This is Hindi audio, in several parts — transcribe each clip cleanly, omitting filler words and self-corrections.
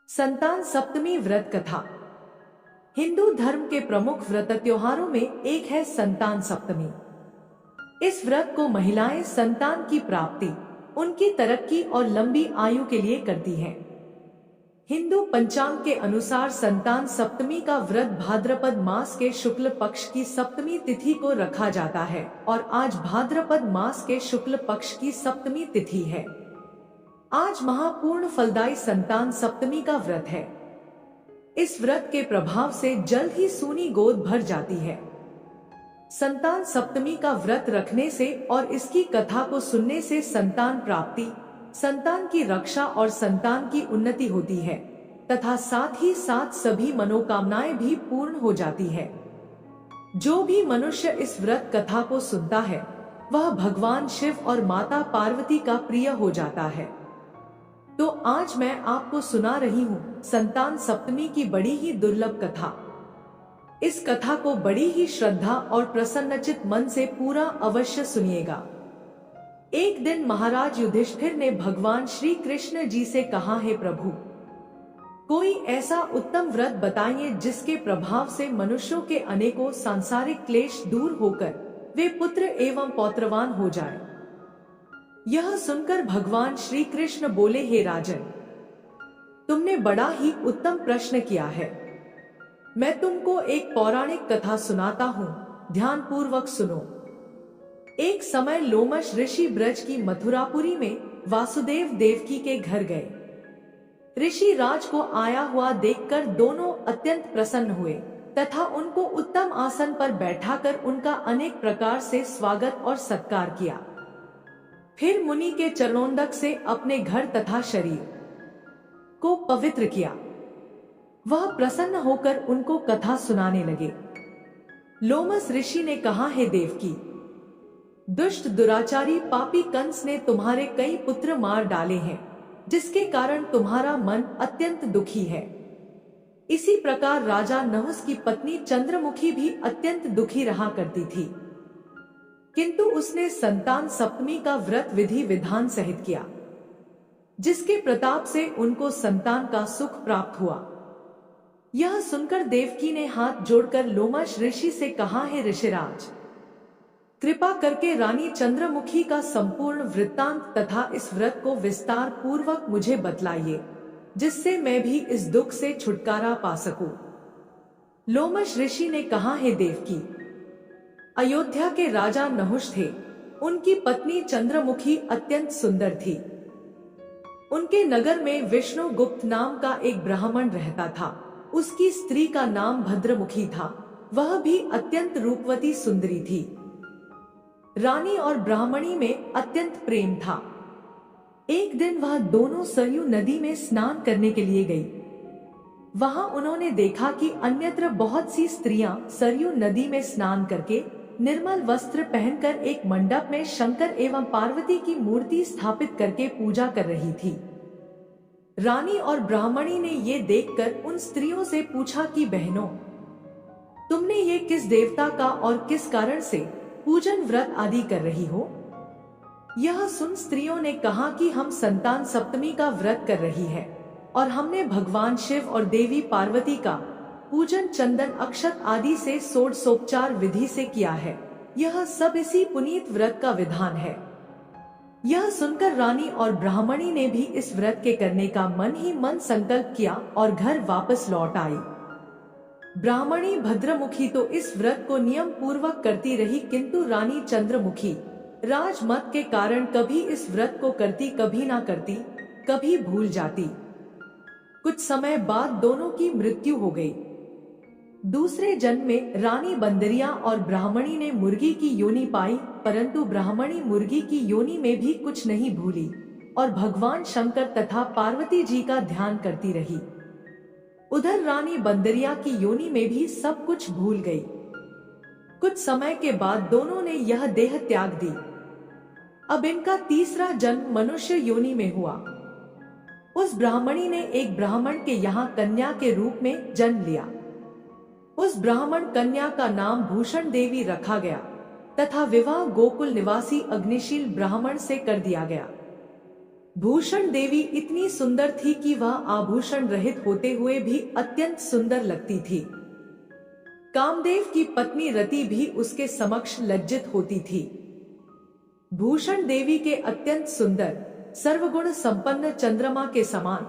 संतान सप्तमी व्रत कथा। हिंदू धर्म के प्रमुख व्रत त्योहारों में एक है संतान सप्तमी। इस व्रत को महिलाएं संतान की प्राप्ति, उनकी तरक्की और लंबी आयु के लिए करती हैं। हिंदू पंचांग के अनुसार संतान सप्तमी का व्रत भाद्रपद मास के शुक्ल पक्ष की सप्तमी तिथि को रखा जाता है और आज भाद्रपद मास के शुक्ल पक्ष की सप्तमी तिथि है। आज महापूर्ण फलदायी संतान सप्तमी का व्रत है। इस व्रत के प्रभाव से जल्द ही सूनी गोद भर जाती है। संतान सप्तमी का व्रत रखने से और इसकी कथा को सुनने से संतान प्राप्ति, संतान की रक्षा और संतान की उन्नति होती है तथा साथ ही साथ सभी मनोकामनाएं भी पूर्ण हो जाती है। जो भी मनुष्य इस व्रत कथा को सुनता है वह भगवान शिव और माता पार्वती का प्रिय हो जाता है। तो आज मैं आपको सुना रही हूँ संतान सप्तमी की बड़ी ही दुर्लभ कथा। इस कथा को बड़ी ही श्रद्धा और प्रसन्नचित मन से पूरा अवश्य सुनिएगा। एक दिन महाराज युधिष्ठिर ने भगवान श्री कृष्ण जी से कहा, हे प्रभु, कोई ऐसा उत्तम व्रत बताइए जिसके प्रभाव से मनुष्यों के अनेकों सांसारिक क्लेश दूर होकर वे पुत्र एवं पौत्रवान हो जाए। यह सुनकर भगवान श्री कृष्ण बोले, हे राजन, तुमने बड़ा ही उत्तम प्रश्न किया है। मैं तुमको एक पौराणिक कथा सुनाता हूँ, ध्यान पूर्वक सुनो। एक समय लोमश ऋषि ब्रज की मथुरापुरी में वासुदेव देवकी के घर गए। ऋषि राज को आया हुआ देखकर दोनों अत्यंत प्रसन्न हुए तथा उनको उत्तम आसन पर बैठाकर उनका अनेक प्रकार से स्वागत और सत्कार किया। फिर मुनि के चरणोदक से अपने घर तथा शरीर को पवित्र किया। वह प्रसन्न होकर उनको कथा सुनाने लगे। लोमस ऋषि ने कहा, हे देवकी, दुष्ट दुराचारी पापी कंस ने तुम्हारे कई पुत्र मार डाले हैं, जिसके कारण तुम्हारा मन अत्यंत दुखी है। इसी प्रकार राजा नहुस की पत्नी चंद्रमुखी भी अत्यंत दुखी रहा करती थी, किंतु उसने संतान सप्तमी का व्रत विधि विधान सहित किया, जिसके प्रताप से उनको संतान का सुख प्राप्त हुआ। यह सुनकर देवकी ने हाथ जोड़कर लोमश ऋषि से कहा, हे ऋषिराज, कृपा करके रानी चंद्रमुखी का संपूर्ण वृत्तांत तथा इस व्रत को विस्तार पूर्वक मुझे बतलाइए, जिससे मैं भी इस दुख से छुटकारा पा सकूं। लोमश ऋषि ने कहा, हे देवकी, अयोध्या के राजा नहुष थे। उनकी पत्नी चंद्रमुखी अत्यंत सुंदर थी। उनके नगर में विष्णुगुप्त नाम का एक ब्राह्मण रहता था। उसकी स्त्री का नाम भद्रमुखी था। वह भी अत्यंत रूपवती सुंदरी थी। रानी और ब्राह्मणी में अत्यंत प्रेम था। एक दिन वह दोनों सरयू नदी में स्नान करने के लिए गई। वहां उन्होंने देखा कि अन्यत्र बहुत सी स्त्रियां सरयू नदी में स्नान करके निर्मल वस्त्र पहनकर एक मंडप में शंकर एवं पार्वती की मूर्ति स्थापित करके पूजा कर रही थी। रानी और ब्राह्मणी ने ये देखकर उन स्त्रियों से पूछा कि बहनों, तुमने ये किस देवता का और किस कारण से पूजन व्रत आदि कर रही हो? यह सुन स्त्रियों ने कहा कि हम संतान सप्तमी का व्रत कर रही है और हमने भगवान शिव और देवी पार्वती का पूजन चंदन अक्षत आदि से षोडशोपचार विधि से किया है। यह सब इसी पुनीत व्रत का विधान है। यह सुनकर रानी और ब्राह्मणी ने भी इस व्रत के करने का मन ही मन संकल्प किया और घर वापस लौट आई। ब्राह्मणी भद्रमुखी तो इस व्रत को नियम पूर्वक करती रही, किंतु रानी चंद्रमुखी राजमत के कारण कभी इस व्रत को करती, कभी ना करती, कभी भूल जाती। कुछ समय बाद दोनों की मृत्यु हो गई। दूसरे जन्म में रानी बंदरिया और ब्राह्मणी ने मुर्गी की योनि पाई, परंतु ब्राह्मणी मुर्गी की योनि में भी कुछ नहीं भूली और भगवान शंकर तथा पार्वती जी का ध्यान करती रही। उधर रानी बंदरिया की योनि में भी सब कुछ भूल गई। कुछ समय के बाद दोनों ने यह देह त्याग दी। अब इनका तीसरा जन्म मनुष्य योनि में हुआ। उस ब्राह्मणी ने एक ब्राह्मण के यहाँ कन्या के रूप में जन्म लिया। उस ब्राह्मण कन्या का नाम भूषण देवी रखा गया तथा विवाह गोकुल निवासी अग्निशील ब्राह्मण से कर दिया गया। भूषण देवी इतनी सुंदर थी कि वह आभूषण रहित होते हुए भी अत्यंत सुंदर लगती थी। कामदेव की पत्नी रति भी उसके समक्ष लज्जित होती थी। भूषण देवी के अत्यंत सुंदर, सर्वगुण संपन्न चंद्रमा के समान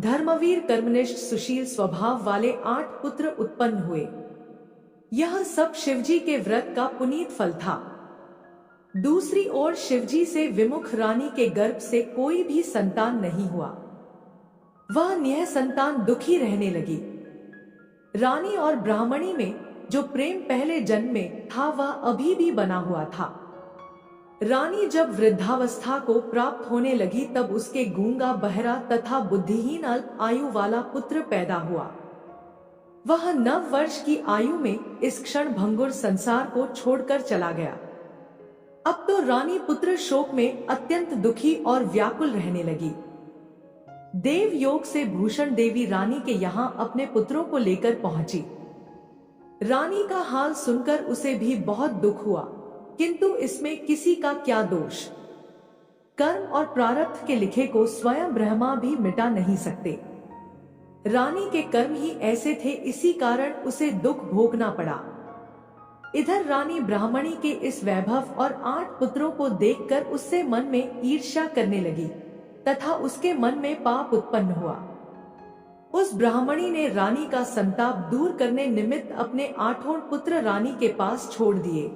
धर्मवीर, कर्मनिष्ठ, सुशील स्वभाव वाले 8 पुत्र उत्पन्न हुए। यह सब शिवजी के व्रत का पुनीत फल था। दूसरी ओर शिवजी से विमुख रानी के गर्भ से कोई भी संतान नहीं हुआ। वह निःसंतान दुखी रहने लगी। रानी और ब्राह्मणी में जो प्रेम पहले जन्म में था वह अभी भी बना हुआ था। रानी जब वृद्धावस्था को प्राप्त होने लगी तब उसके गूंगा, बहरा तथा बुद्धिहीन अल्प आयु वाला पुत्र पैदा हुआ। वह 9 वर्ष की आयु में इस क्षण भंगुर संसार को छोड़कर चला गया। अब तो रानी पुत्र शोक में अत्यंत दुखी और व्याकुल रहने लगी। देव योग से भूषण देवी रानी के यहाँ अपने पुत्रों को लेकर पहुंची। रानी का हाल सुनकर उसे भी बहुत दुख हुआ, किंतु इसमें किसी का क्या दोष। कर्म और प्रारब्ध के लिखे को स्वयं ब्रह्मा भी मिटा नहीं सकते। रानी के कर्म ही ऐसे थे, इसी कारण उसे दुख भोगना पड़ा। इधर रानी ब्राह्मणी के इस वैभव और 8 पुत्रों को देखकर उससे मन में ईर्ष्या करने लगी तथा उसके मन में पाप उत्पन्न हुआ। उस ब्राह्मणी ने रानी का संताप दूर करने निमित्त अपने 8 पुत्र रानी के पास छोड़ दिए।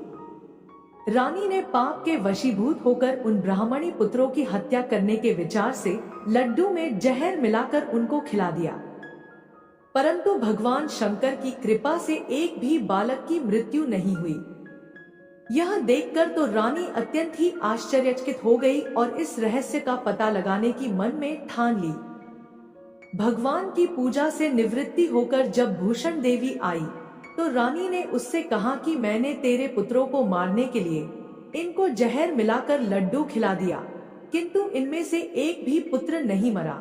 रानी ने पाप के वशीभूत होकर उन ब्राह्मणी पुत्रों की हत्या करने के विचार से लड्डू में जहर मिलाकर उनको खिला दिया। परंतु भगवान शंकर की कृपा से एक भी बालक की मृत्यु नहीं हुई। यह देखकर तो रानी अत्यंत ही आश्चर्यचकित हो गई और इस रहस्य का पता लगाने की मन में ठान ली। भगवान की पूजा से निवृत्ति होकर जब भूषण देवी आई तो रानी ने उससे कहा कि मैंने तेरे पुत्रों को मारने के लिए इनको जहर मिलाकर लड्डू खिला दिया, किंतु इनमें से एक भी पुत्र नहीं मरा।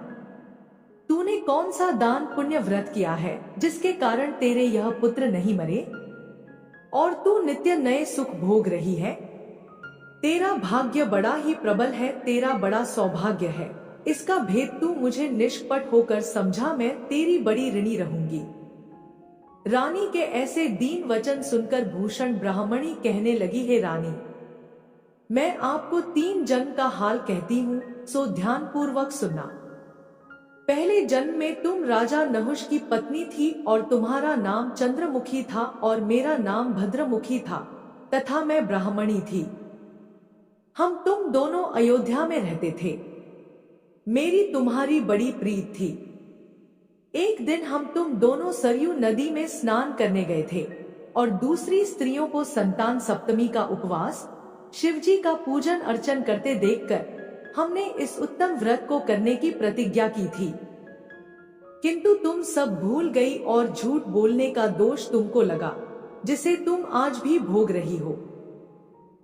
तूने कौन सा दान पुण्य व्रत किया है जिसके कारण तेरे यह पुत्र नहीं मरे और तू नित्य नए सुख भोग रही है? तेरा भाग्य बड़ा ही प्रबल है, तेरा बड़ा सौभाग्य है। इसका भेद तू मुझे निष्कपट होकर समझा, मैं तेरी बड़ी ऋणी रहूंगी। रानी के ऐसे दीन वचन सुनकर भूषण ब्राह्मणी कहने लगी, हे रानी, मैं आपको 3 जन्म का हाल कहती हूँ, सो ध्यान पूर्वक सुनना। पहले जन्म में तुम राजा नहुष की पत्नी थी और तुम्हारा नाम चंद्रमुखी था और मेरा नाम भद्रमुखी था तथा मैं ब्राह्मणी थी। हम तुम दोनों अयोध्या में रहते थे। मेरी तुम्हारी बड़ी प्रीत थी। एक दिन हम तुम दोनों सरयू नदी में स्नान करने गए थे और दूसरी स्त्रियों को संतान सप्तमी का उपवास, शिवजी का पूजन अर्चन करते देखकर हमने इस उत्तम व्रत को करने की प्रतिज्ञा की थी। किंतु तुम सब भूल गई और झूठ बोलने का दोष तुमको लगा, जिसे तुम आज भी भोग रही हो।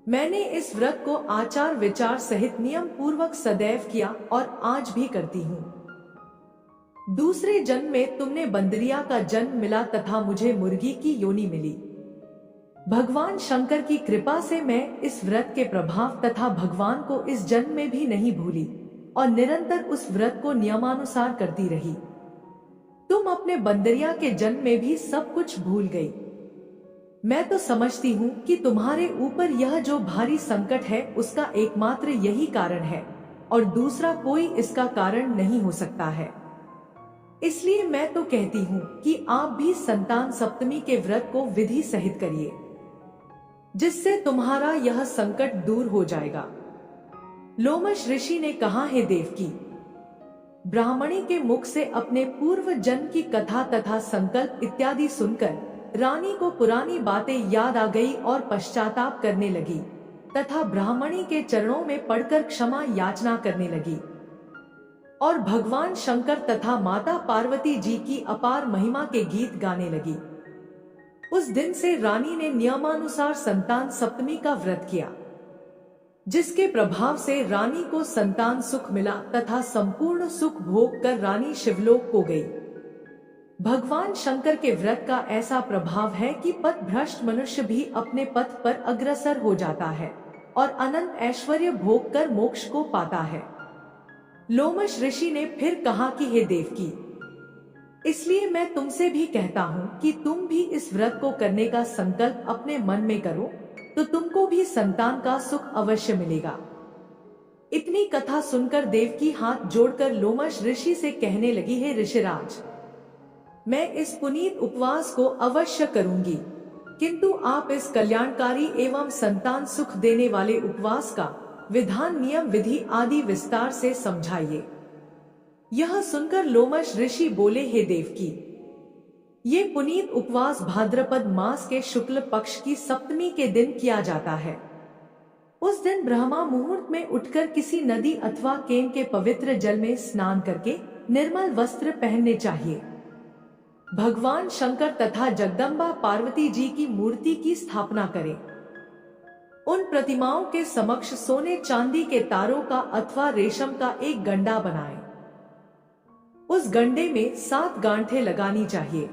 मैंने इस व्रत को आचार विचार सहित नियम पूर्वक सदैव किया और आज भी करती हूँ। दूसरे जन्म में तुमने बंदरिया का जन्म मिला तथा मुझे मुर्गी की योनि मिली। भगवान शंकर की कृपा से मैं इस व्रत के प्रभाव तथा भगवान को इस जन्म में भी नहीं भूली और निरंतर उस व्रत को नियमानुसार करती रही। तुम अपने बंदरिया के जन्म में भी सब कुछ भूल गई। मैं तो समझती हूँ कि तुम्हारे ऊपर यह जो भारी संकट है उसका एकमात्र यही कारण है और दूसरा कोई इसका कारण नहीं हो सकता है। इसलिए मैं तो कहती हूँ कि आप भी संतान सप्तमी के व्रत को विधि सहित करिए, जिससे तुम्हारा यह संकट दूर हो जाएगा। लोमश ऋषि ने कहा, हे देवकी, ब्राह्मणी के मुख से अपने पूर्व जन्म की कथा तथा संकल्प इत्यादि सुनकर रानी को पुरानी बातें याद आ गई और पश्चाताप करने लगी तथा ब्राह्मणी के चरणों में पड़कर क्षमा याचना करने लगी और भगवान शंकर तथा माता पार्वती जी की अपार महिमा के गीत गाने लगी। उस दिन से रानी ने नियमानुसार संतान सप्तमी का व्रत किया, जिसके प्रभाव से रानी को संतान सुख मिला तथा संपूर्ण सुख भोग कर रानी शिवलोक को गई। भगवान शंकर के व्रत का ऐसा प्रभाव है कि पथ भ्रष्ट मनुष्य भी अपने पथ पर अग्रसर हो जाता है और अनंत ऐश्वर्य भोग कर मोक्ष को पाता है। लोमश ऋषि ने फिर कहा कि हे देवकी, इसलिए मैं तुमसे भी कहता हूँ कि तुम भी इस व्रत को करने का संकल्प अपने मन में करो, तो तुमको भी संतान का सुख अवश्य मिलेगा। इतनी कथा सुनकर देवकी हाथ जोड़कर लोमश ऋषि से कहने लगी, हे ऋषिराज, मैं इस पुनीत उपवास को अवश्य करूंगी, किंतु आप इस कल्याणकारी एवं संतान सुख देने वाले उपवास का विधान, नियम, विधि आदि विस्तार से समझाइए। यह सुनकर लोमश ऋषि बोले, हे देवकी, ये पुनीत उपवास भाद्रपद मास के शुक्ल पक्ष की सप्तमी के दिन किया जाता है। उस दिन ब्रह्मा मुहूर्त में उठकर किसी नदी अथवा केन के पवित्र जल में स्नान करके निर्मल वस्त्र पहनने चाहिए। भगवान शंकर तथा जगदम्बा पार्वती जी की मूर्ति की स्थापना करें। उन प्रतिमाओं के समक्ष सोने चांदी के तारों का अथवा रेशम का एक गंडा बनाएं। उस गंडे में 7 गांठें लगानी चाहिए।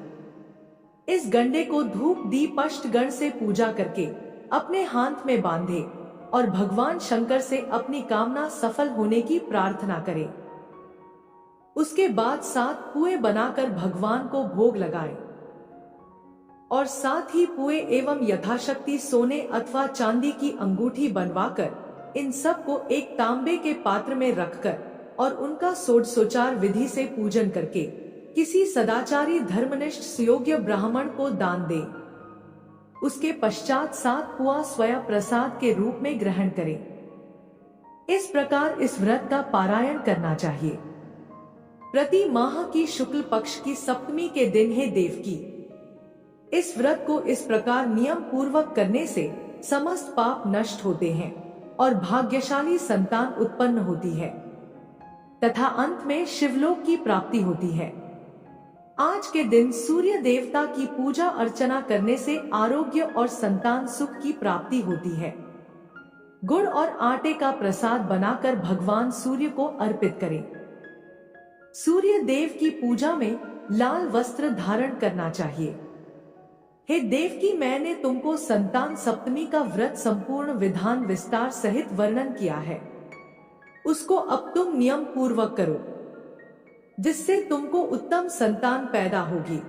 इस गंडे को धूप दीप अष्टगण से पूजा करके अपने हाथ में बांधे और भगवान शंकर से अपनी कामना सफल होने की प्रार्थना करें। उसके बाद 7 पुए बनाकर भगवान को भोग लगाएं और साथ ही पुए एवं यथाशक्ति सोने अथवा चांदी की अंगूठी बनवाकर इन सब को एक तांबे के पात्र में रखकर और उनका षोडशोपचार विधि से पूजन करके किसी सदाचारी धर्मनिष्ठ सुयोग्य ब्राह्मण को दान दे। उसके पश्चात 7 पुआ स्वयं प्रसाद के रूप में ग्रहण करें। इस प्रकार इस व्रत का पारायण करना चाहिए। प्रति माह की शुक्ल पक्ष की सप्तमी के दिन है देवकी। इस व्रत को इस प्रकार नियम पूर्वक करने से समस्त पाप नष्ट होते हैं और भाग्यशाली संतान उत्पन्न होती है तथा अंत में शिवलोक की प्राप्ति होती है। आज के दिन सूर्य देवता की पूजा अर्चना करने से आरोग्य और संतान सुख की प्राप्ति होती है। गुड़ और आटे का प्रसाद बनाकर भगवान सूर्य को अर्पित करें। सूर्य देव की पूजा में लाल वस्त्र धारण करना चाहिए। हे देवकी, मैंने तुमको संतान सप्तमी का व्रत संपूर्ण विधान विस्तार सहित वर्णन किया है। उसको अब तुम नियम पूर्वक करो, जिससे तुमको उत्तम संतान पैदा होगी।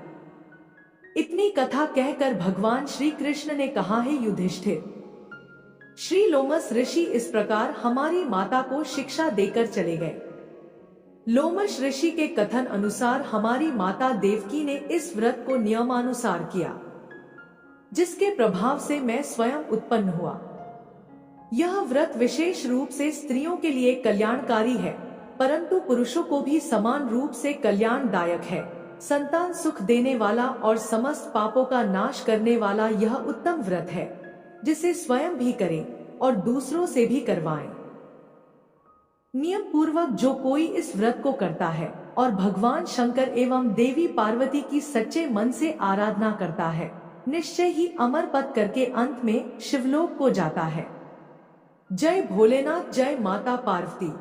इतनी कथा कहकर भगवान श्री कृष्ण ने कहा, हे युधिष्ठिर, श्री लोमश ऋषि इस प्रकार हमारी माता को शिक्षा देकर चले गए। लोमश ऋषि के कथन अनुसार हमारी माता देवकी ने इस व्रत को नियमानुसार किया, जिसके प्रभाव से मैं स्वयं उत्पन्न हुआ। यह व्रत विशेष रूप से स्त्रियों के लिए कल्याणकारी है, परंतु पुरुषों को भी समान रूप से कल्याणदायक है। संतान सुख देने वाला और समस्त पापों का नाश करने वाला यह उत्तम व्रत है, जिसे स्वयं भी करें और दूसरों से भी करवाएं। नियम पूर्वक जो कोई इस व्रत को करता है और भगवान शंकर एवं देवी पार्वती की सच्चे मन से आराधना करता है, निश्चय ही अमर पद करके अंत में शिवलोक को जाता है। जय भोलेनाथ, जय माता पार्वती।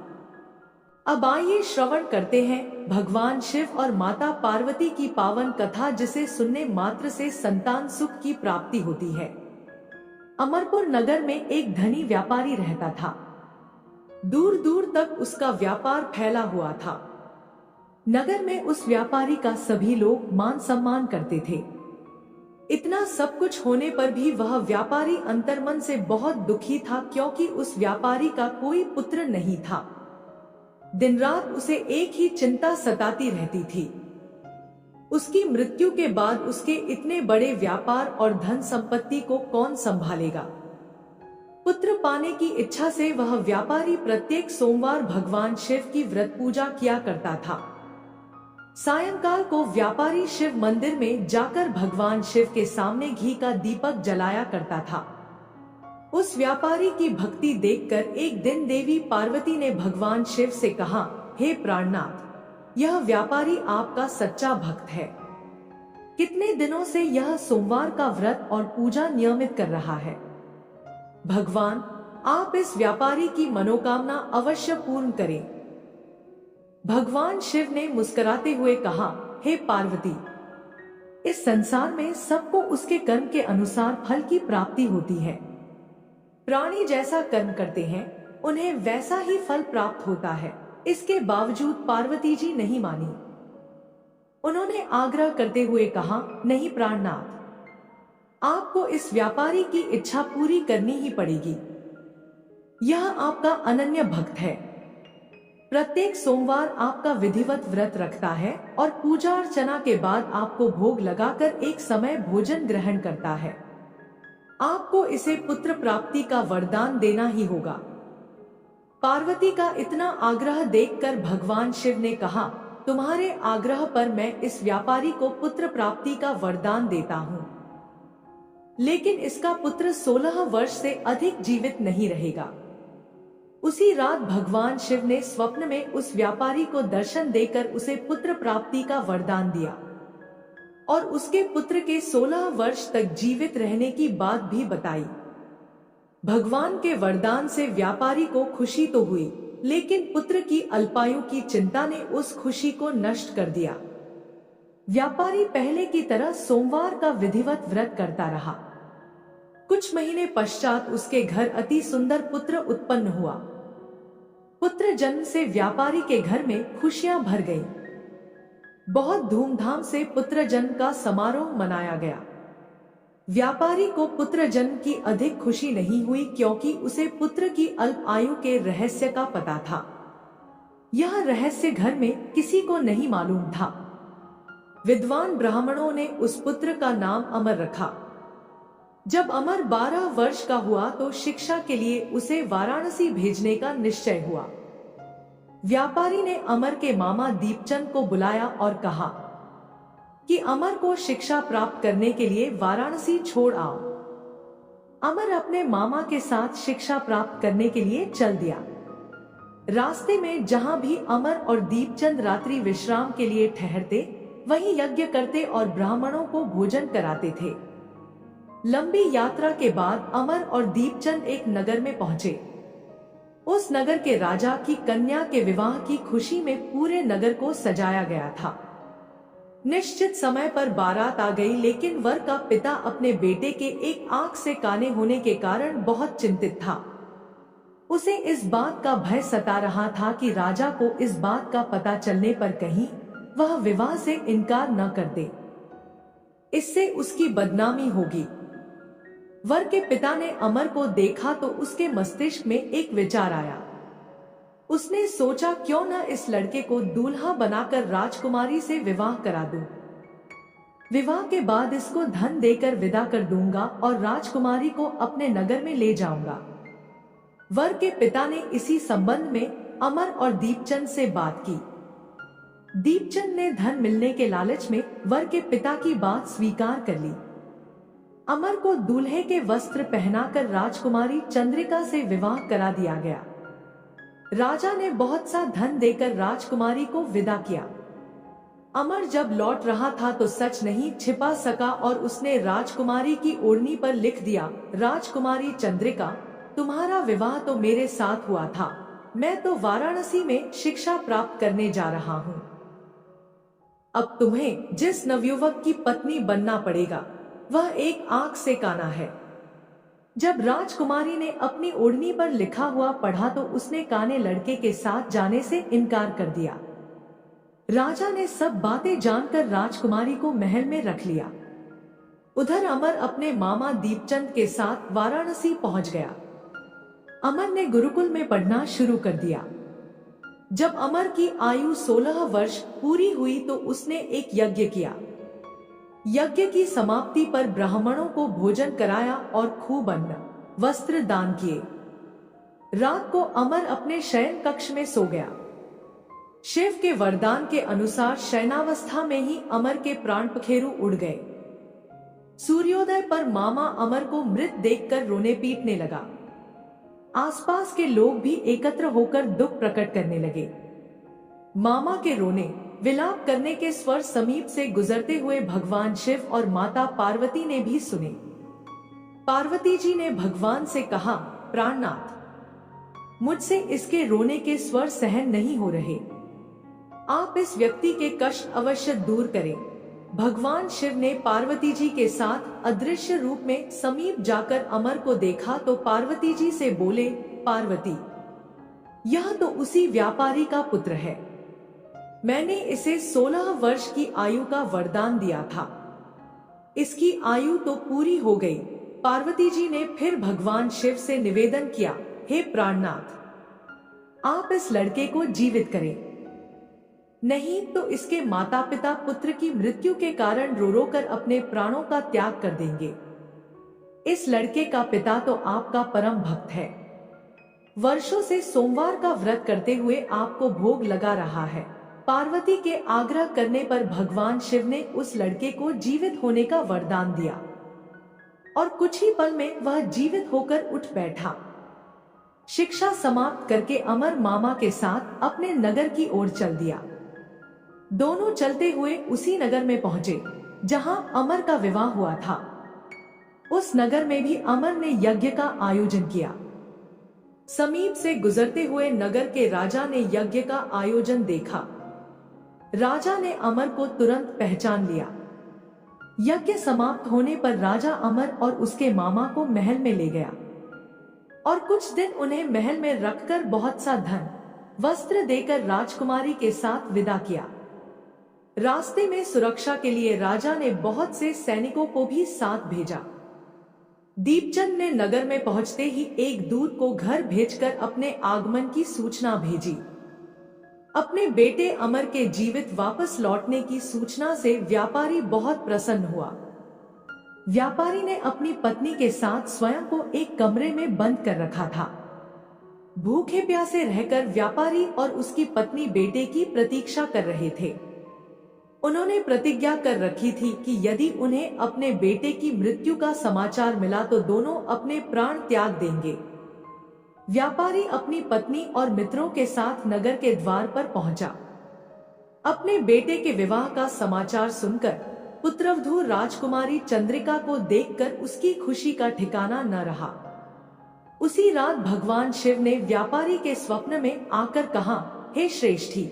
अब आइए श्रवण करते हैं भगवान शिव और माता पार्वती की पावन कथा, जिसे सुनने मात्र से संतान सुख की प्राप्ति होती है। अमरपुर नगर में एक धनी व्यापारी रहता था। दूर दूर तक उसका व्यापार फैला हुआ था। नगर में उस व्यापारी का सभी लोग मान सम्मान करते थे। इतना सब कुछ होने पर भी वह व्यापारी अंतर्मन से बहुत दुखी था, क्योंकि उस व्यापारी का कोई पुत्र नहीं था। दिन रात उसे एक ही चिंता सताती रहती थी, उसकी मृत्यु के बाद उसके इतने बड़े व्यापार और धन संपत्ति को कौन संभालेगा। पुत्र पाने की इच्छा से वह व्यापारी प्रत्येक सोमवार भगवान शिव की व्रत पूजा किया करता था। सायंकाल को व्यापारी शिव मंदिर में जाकर भगवान शिव के सामने घी का दीपक जलाया करता था। उस व्यापारी की भक्ति देखकर एक दिन देवी पार्वती ने भगवान शिव से कहा, हे प्राणनाथ, यह व्यापारी आपका सच्चा भक्त है। कितने दिनों से यह सोमवार का व्रत और पूजा नियमित कर रहा है। भगवान, आप इस व्यापारी की मनोकामना अवश्य पूर्ण करें। भगवान शिव ने मुस्कुराते हुए कहा, हे पार्वती, इस संसार में सबको उसके कर्म के अनुसार फल की प्राप्ति होती है। प्राणी जैसा कर्म करते हैं, उन्हें वैसा ही फल प्राप्त होता है। इसके बावजूद पार्वती जी नहीं मानी। उन्होंने आग्रह करते हुए कहा, नहीं प्राणनाथ, आपको इस व्यापारी की इच्छा पूरी करनी ही पड़ेगी। यह आपका अनन्य भक्त है। प्रत्येक सोमवार आपका विधिवत व्रत रखता है और पूजा अर्चना के बाद आपको भोग लगाकर एक समय भोजन ग्रहण करता है। आपको इसे पुत्र प्राप्ति का वरदान देना ही होगा। पार्वती का इतना आग्रह देखकर भगवान शिव ने कहा, तुम्हारे आग्रह पर मैं इस व्यापारी को पुत्र प्राप्ति का वरदान देता हूँ, लेकिन इसका पुत्र 16 वर्ष से अधिक जीवित नहीं रहेगा। उसी रात भगवान शिव ने स्वप्न में उस व्यापारी को दर्शन देकर उसे पुत्र प्राप्ति का वरदान दिया और उसके पुत्र के 16 वर्ष तक जीवित रहने की बात भी बताई। भगवान के वरदान से व्यापारी को खुशी तो हुई, लेकिन पुत्र की अल्पायु की चिंता ने उस खुशी को नष्ट कर दिया। व्यापारी पहले की तरह सोमवार का विधिवत व्रत करता रहा। कुछ महीने पश्चात उसके घर अति सुंदर पुत्र उत्पन्न हुआ। पुत्र जन्म से व्यापारी के घर में खुशियां भर गईं। बहुत धूमधाम से पुत्र जन्म का समारोह मनाया गया। व्यापारी को पुत्र जन्म की अधिक खुशी नहीं हुई, क्योंकि उसे पुत्र की अल्प आयु के रहस्य का पता था। यह रहस्य घर में किसी को नहीं मालूम था। विद्वान ब्राह्मणों ने उस पुत्र का नाम अमर रखा। जब अमर 12 वर्ष का हुआ तो शिक्षा के लिए उसे वाराणसी भेजने का निश्चय हुआ। व्यापारी ने अमर के मामा दीपचंद को बुलाया और कहा कि अमर को शिक्षा प्राप्त करने के लिए वाराणसी छोड़ आओ। अमर अपने मामा के साथ शिक्षा प्राप्त करने के लिए चल दिया। रास्ते में जहां भी अमर और दीपचंद रात्रि विश्राम के लिए ठहरते, वहीं यज्ञ करते और ब्राह्मणों को भोजन कराते थे। लंबी यात्रा के बाद अमर और दीपचंद एक नगर में पहुंचे। उस नगर के राजा की कन्या के विवाह की खुशी में पूरे नगर को सजाया गया था। निश्चित समय पर बारात आ गई, लेकिन वर का पिता अपने बेटे के एक आंख से काने होने के कारण बहुत चिंतित था। उसे इस बात का भय सता रहा था कि राजा को इस बात का पता चलने पर कहीं वह विवाह से इनकार न कर दे, इससे उसकी बदनामी होगी। वर के पिता ने अमर को देखा तो उसके मस्तिष्क में एक विचार आया। उसने सोचा, क्यों न इस लड़के को दूल्हा बनाकर राजकुमारी से विवाह करा दूं। विवाह के बाद इसको धन देकर विदा कर दूंगा और राजकुमारी को अपने नगर में ले जाऊंगा। वर के पिता ने इसी संबंध में अमर और दीपचंद से बात की। दीपचंद ने धन मिलने के लालच में वर के पिता की बात स्वीकार कर ली। अमर को दूल्हे के वस्त्र पहनाकर राजकुमारी चंद्रिका से विवाह करा दिया गया। राजा ने बहुत सा धन देकर राजकुमारी को विदा किया। अमर जब लौट रहा था तो सच नहीं छिपा सका और उसने राजकुमारी की ओढ़नी पर लिख दिया, राजकुमारी चंद्रिका, तुम्हारा विवाह तो मेरे साथ हुआ था, मैं तो वाराणसी में शिक्षा प्राप्त करने जा रहा हूँ। अब तुम्हें जिस नवयुवक की पत्नी बनना पड़ेगा वह एक आंख से काना है। जब राजकुमारी ने अपनी ओढ़नी पर लिखा हुआ पढ़ा तो उसने काने लड़के के साथ जाने से इनकार कर दिया। राजा ने सब बातें जानकर राजकुमारी को महल में रख लिया। उधर अमर अपने मामा दीपचंद के साथ वाराणसी पहुंच गया। अमर ने गुरुकुल में पढ़ना शुरू कर दिया। जब अमर की आयु 16 वर्ष पूरी हुई तो उसने एक यज्ञ किया। यज्ञ की समाप्ति पर ब्राह्मणों को भोजन कराया और खूब अन्न वस्त्र दान किए। रात को अमर अपने शयन कक्ष में सो गया। शिव के वरदान के अनुसार शयनावस्था में ही अमर के प्राण पखेरु उड़ गए। सूर्योदय पर मामा अमर को मृत देखकर रोने पीटने लगा। आसपास के लोग भी एकत्र होकर दुख प्रकट करने लगे। मामा के रोने विलाप करने के स्वर समीप से गुजरते हुए भगवान शिव और माता पार्वती ने भी सुने। पार्वती जी ने भगवान से कहा, प्राणनाथ, मुझसे इसके रोने के स्वर सहन नहीं हो रहे, आप इस व्यक्ति के कष्ट अवश्य दूर करें। भगवान शिव ने पार्वती जी के साथ अदृश्य रूप में समीप जाकर अमर को देखा तो पार्वती जी से बोले, पार्वती, यह तो उसी व्यापारी का पुत्र है। मैंने इसे 16 वर्ष की आयु का वरदान दिया था। इसकी आयु तो पूरी हो गई। पार्वती जी ने फिर भगवान शिव से निवेदन किया, हे प्राणनाथ, आप इस लड़के को जीवित करें, नहीं तो इसके माता पिता पुत्र की मृत्यु के कारण रो रो कर अपने प्राणों का त्याग कर देंगे। इस लड़के का पिता तो आपका परम भक्त है, वर्षों से सोमवार का व्रत करते हुए आपको भोग लगा रहा है। पार्वती के आग्रह करने पर भगवान शिव ने उस लड़के को जीवित होने का वरदान दिया और कुछ ही पल में वह जीवित होकर उठ बैठा। शिक्षा समाप्त करके अमर मामा के साथ अपने नगर की ओर चल दिया। दोनों चलते हुए उसी नगर में पहुंचे जहां अमर का विवाह हुआ था। उस नगर में भी अमर ने यज्ञ का आयोजन किया। समीप से गुजरते हुए नगर के राजा ने यज्ञ का आयोजन देखा। राजा ने अमर को तुरंत पहचान लिया। यज्ञ समाप्त होने पर राजा अमर और उसके मामा को महल में ले गया और कुछ दिन उन्हें महल में रखकर बहुत सा धन वस्त्र देकर राजकुमारी के साथ विदा किया। रास्ते में सुरक्षा के लिए राजा ने बहुत से सैनिकों को भी साथ भेजा। दीपचंद ने नगर में पहुंचते ही एक दूत को घर भेजकर अपने आगमन की सूचना भेजी। अपने बेटे अमर के जीवित वापस लौटने की सूचना से व्यापारी बहुत प्रसन्न हुआ। व्यापारी ने अपनी पत्नी के साथ स्वयं को एक कमरे में बंद कर रखा था। भूखे प्यासे रहकर व्यापारी और उसकी पत्नी बेटे की प्रतीक्षा कर रहे थे। उन्होंने प्रतिज्ञा कर रखी थी कि यदि उन्हें अपने बेटे की मृत्यु का समाचार मिला तो दोनों अपने प्राण त्याग देंगे। व्यापारी अपनी पत्नी और मित्रों के साथ नगर के द्वार पर पहुंचा। अपने बेटे के विवाह का समाचार सुनकर पुत्रवधू राजकुमारी चंद्रिका को देखकर उसकी खुशी का ठिकाना न रहा। उसी रात भगवान शिव ने व्यापारी के स्वप्न में आकर कहा, हे श्रेष्ठी,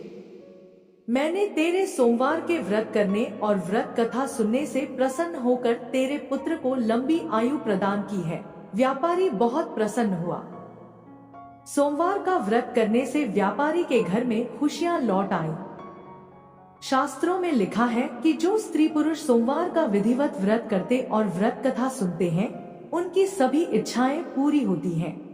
मैंने तेरे सोमवार के व्रत करने और व्रत कथा सुनने से प्रसन्न होकर तेरे पुत्र को लंबी आयु प्रदान की है। व्यापारी बहुत प्रसन्न हुआ। सोमवार का व्रत करने से व्यापारी के घर में खुशियां लौट आईं। शास्त्रों में लिखा है कि जो स्त्री पुरुष सोमवार का विधिवत व्रत करते और व्रत कथा सुनते हैं, उनकी सभी इच्छाएं पूरी होती हैं।